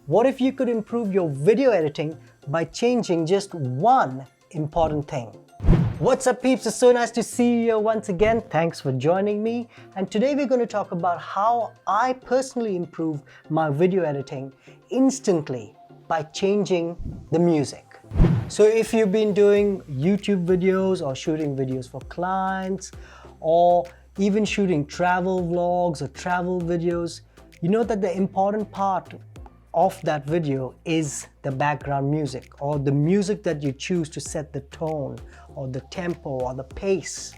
What if you could improve your video editing by changing just one important thing? What's up peeps, it's so nice to see you here once again. Thanks for joining me. And today we're going to talk about how I personally improve my video editing instantly by changing the music. So if you've been doing YouTube videos or shooting videos for clients or even shooting travel vlogs or travel videos, you know that the important part of that video is the background music or the music that you choose to set the tone or the tempo or the pace.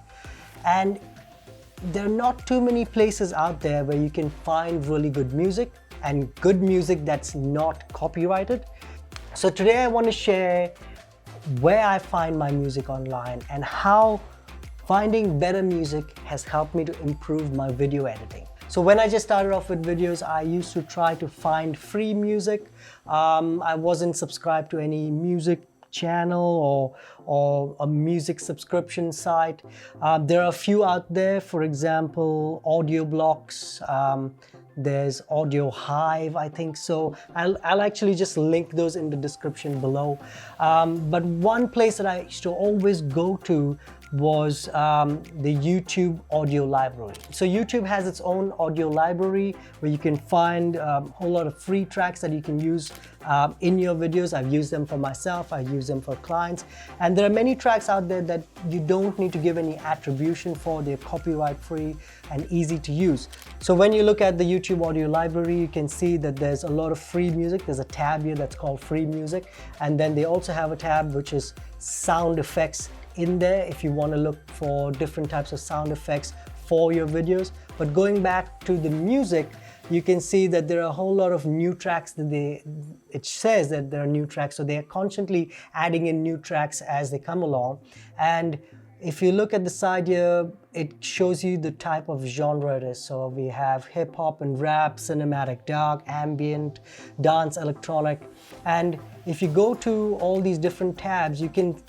And there are not too many places out there where you can find really good music and good music that's not copyrighted. So today I want to share where I find my music online and how finding better music has helped me to improve my video editing. So when I just started off with videos, I used to try to find free music. I wasn't subscribed to any music channel or a music subscription site. There are a few out there, for example, Audio Blocks. There's Audio Hive, I think so. I'll actually just link those in the description below. But one place that I used to always go to was the YouTube audio library. So YouTube has its own audio library where you can find a whole lot of free tracks that you can use in your videos. I've used them for myself, I've used them for clients. And there are many tracks out there that you don't need to give any attribution for. They're copyright free and easy to use. So when you look at the YouTube audio library, you can see that there's a lot of free music. There's a tab here that's called free music. And then they also have a tab which is sound effects in there if you want to look for different types of sound effects for your videos. But going back to the music, you can see that there are a whole lot of new tracks that it says that there are new tracks, so they are constantly adding in new tracks as they come along. And if you look at the side here, it shows you the type of genre it is. So we have hip hop and rap, cinematic, dark, ambient, dance, electronic. And if you go to all these different tabs, you can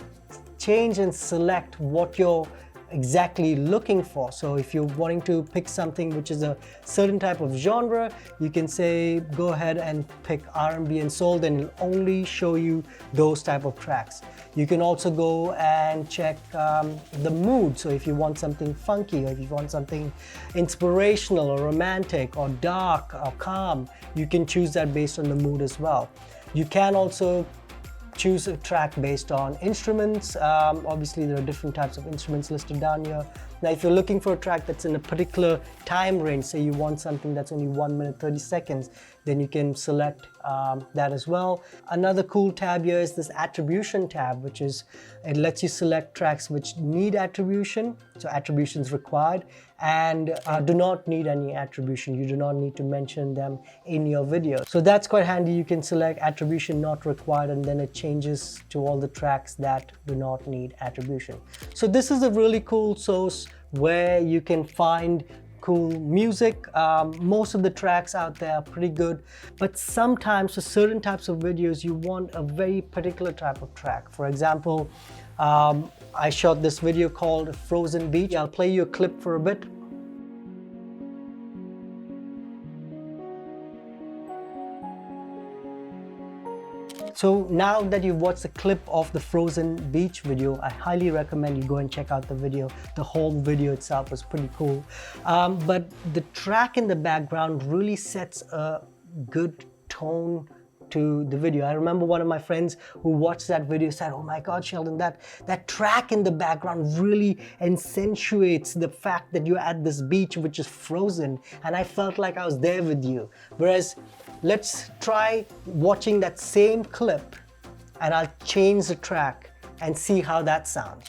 change and select what you're exactly looking for. So if you're wanting to pick something which is a certain type of genre, you can say go ahead and pick R&B and soul, then it'll only show you those type of tracks. You can also go and check the mood. So if you want something funky, or if you want something inspirational or romantic or dark or calm, you can choose that based on the mood as well. You can also choose a track based on instruments. Obviously there are different types of instruments listed down here. Now if you're looking for a track that's in a particular time range, say you want something that's only 1 minute 30 seconds, then you can select that as well. Another cool tab here is this attribution tab, which is, it lets you select tracks which need attribution, so attribution is required, and do not need any attribution. You do not need to mention them in your video. So that's quite handy. You can select attribution not required, and then it changes to all the tracks that do not need attribution. So this is a really cool source where you can find cool music. Most of the tracks out there are pretty good, but sometimes for certain types of videos you want a very particular type of track. For example, I shot this video called Frozen Beach. I'll play you a clip for a bit. So now that you've watched the clip of the Frozen Beach video, I highly recommend you go and check out the video. The whole video itself was pretty cool. But the track in the background really sets a good tone to the video. I remember one of my friends who watched that video said, "Oh my God, Sheldon, that track in the background really accentuates the fact that you're at this beach which is frozen, and I felt like I was there with you." Whereas, let's try watching that same clip and I'll change the track and see how that sounds.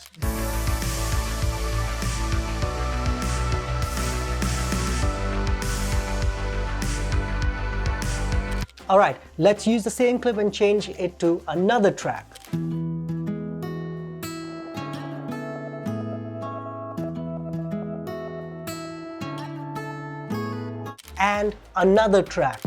All right, let's use the same clip and change it to another track. And another track.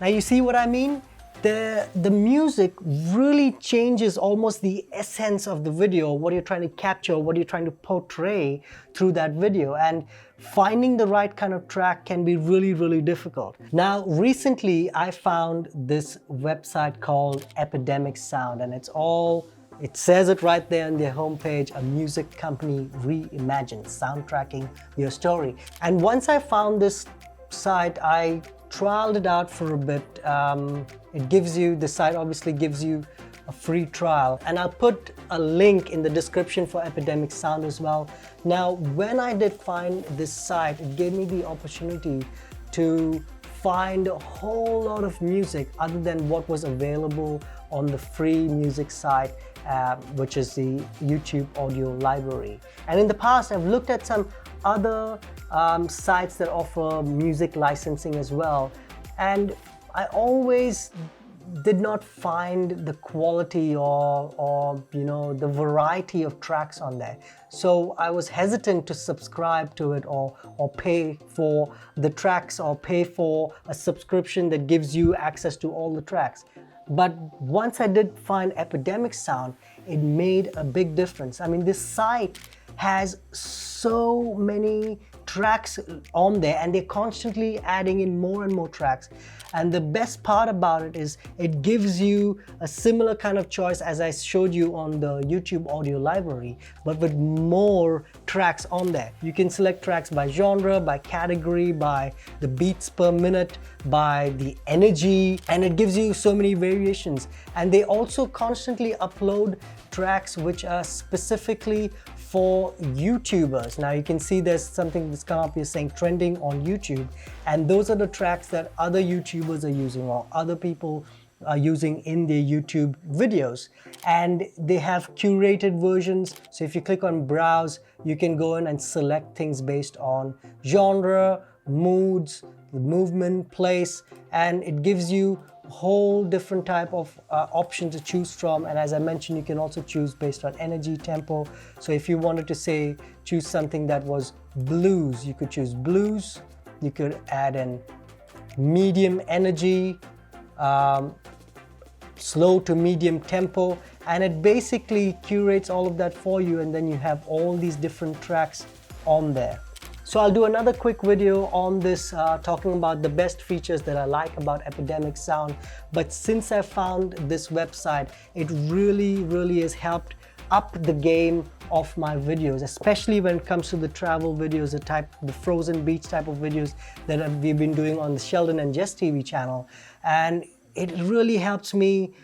Now you see what I mean? the music really changes almost the essence of the video, what you're trying to capture, what you're trying to portray through that video. And finding the right kind of track can be really, really difficult. Now, recently I found this website called Epidemic Sound, and it says it right there on their homepage, a music company reimagined, soundtracking your story. And once I found this site, I trialed it out for a bit. The site obviously gives you a free trial, and I'll put a link in the description for Epidemic Sound as well. Now, when I did find this site, it gave me the opportunity to find a whole lot of music other than what was available on the free music site, which is the YouTube audio library. And in the past, I've looked at some other sites that offer music licensing as well, and I always did not find the quality or the variety of tracks on there. So I was hesitant to subscribe to it or pay for the tracks or pay for a subscription that gives you access to all the tracks. But once I did find Epidemic Sound, it made a big difference. I mean, this site has so many tracks on there, and they're constantly adding in more and more tracks. And the best part about it is it gives you a similar kind of choice as I showed you on the YouTube audio library, but with more tracks on there. You can select tracks by genre, by category, by the beats per minute, by the energy, and it gives you so many variations. And they also constantly upload tracks which are specifically for YouTubers. Now you can see there's something that's come up here saying trending on YouTube, and those are the tracks that other YouTubers are using or other people are using in their YouTube videos. And they have curated versions. So if you click on browse, you can go in and select things based on genre, moods, the movement, place, and it gives you whole different type of option to choose from. And as I mentioned, you can also choose based on energy, tempo. So if you wanted to say choose something that was blues, you could choose blues. You could add in medium energy, slow to medium tempo, and it basically curates all of that for you, and then you have all these different tracks on there. So I'll do another quick video on this talking about the best features that I like about Epidemic Sound. But since I found this website, it really has helped up the game of my videos, especially when it comes to the travel videos, the frozen beach type of videos that we've been doing on the Sheldon and Jess TV channel. And it really helps me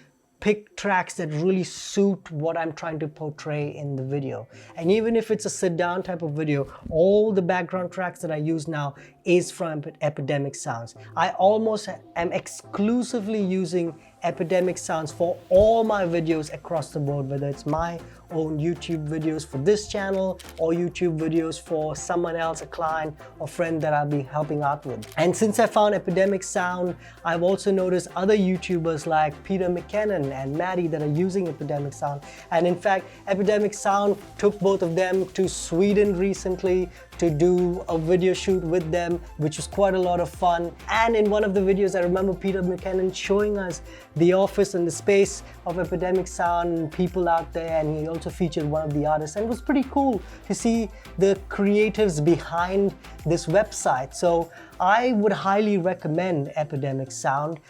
pick tracks that really suit what I'm trying to portray in the video. And even if it's a sit down type of video, all the background tracks that I use now is from Epidemic Sounds. I almost am exclusively using Epidemic Sounds for all my videos across the board, whether it's my own YouTube videos for this channel or YouTube videos for someone else, a client or friend that I'll be helping out with. And since I found Epidemic Sound, I've also noticed other YouTubers like Peter McKinnon and Maddie that are using Epidemic Sound. And in fact, Epidemic Sound took both of them to Sweden recently to do a video shoot with them, which was quite a lot of fun. And in one of the videos, I remember Peter McKinnon showing us the office and the space of Epidemic Sound and people out there, and he also featured one of the artists, and it was pretty cool to see the creatives behind this website. So I would highly recommend Epidemic Sound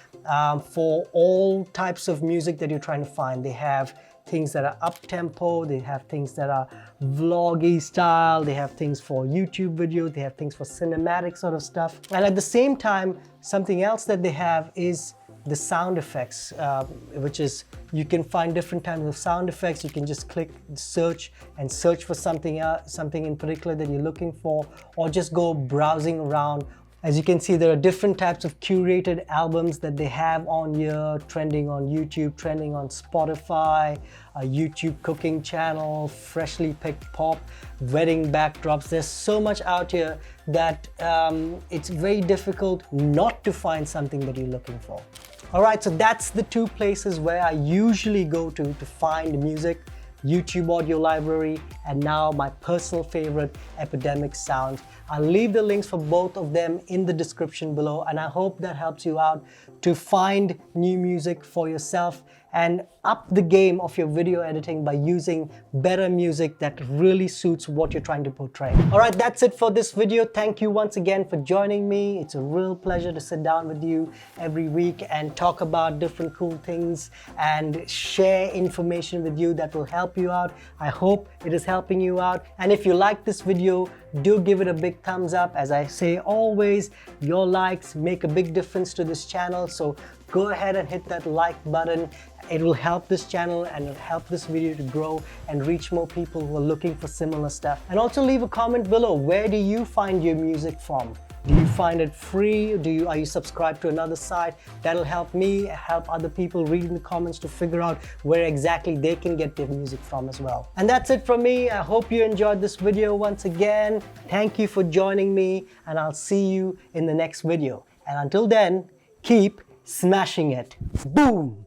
for all types of music that you're trying to find. They have things that are up-tempo, they have things that are vloggy style, they have things for YouTube videos, they have things for cinematic sort of stuff. And at the same time, something else that they have is the sound effects, which is you can find different types of sound effects. You can just click search and search for something in particular that you're looking for, or just go browsing around. As you can see, there are different types of curated albums that they have on here, trending on YouTube, trending on Spotify, a YouTube cooking channel, freshly picked pop, wedding backdrops. There's so much out here that it's very difficult not to find something that you're looking for. All right, so that's the two places where I usually go to find music: YouTube audio library and now my personal favorite, Epidemic Sounds. I'll leave the links for both of them in the description below, and I hope that helps you out to find new music for yourself and up the game of your video editing by using better music that really suits what you're trying to portray. All right, that's it for this video. Thank you once again for joining me. It's a real pleasure to sit down with you every week and talk about different cool things and share information with you that will help you out. I hope it is helping you out. And if you like this video, do give it a big thumbs up. As I say always, your likes make a big difference to this channel. So go ahead and hit that like button. It will help this channel and it'll help this video to grow and reach more people who are looking for similar stuff. And also leave a comment below. Where do you find your music from? Do you find it free? Are you subscribed to another site? That'll help me, help other people reading the comments to figure out where exactly they can get their music from as well. And that's it from me. I hope you enjoyed this video once again. Thank you for joining me, and I'll see you in the next video. And until then, keep smashing it. Boom!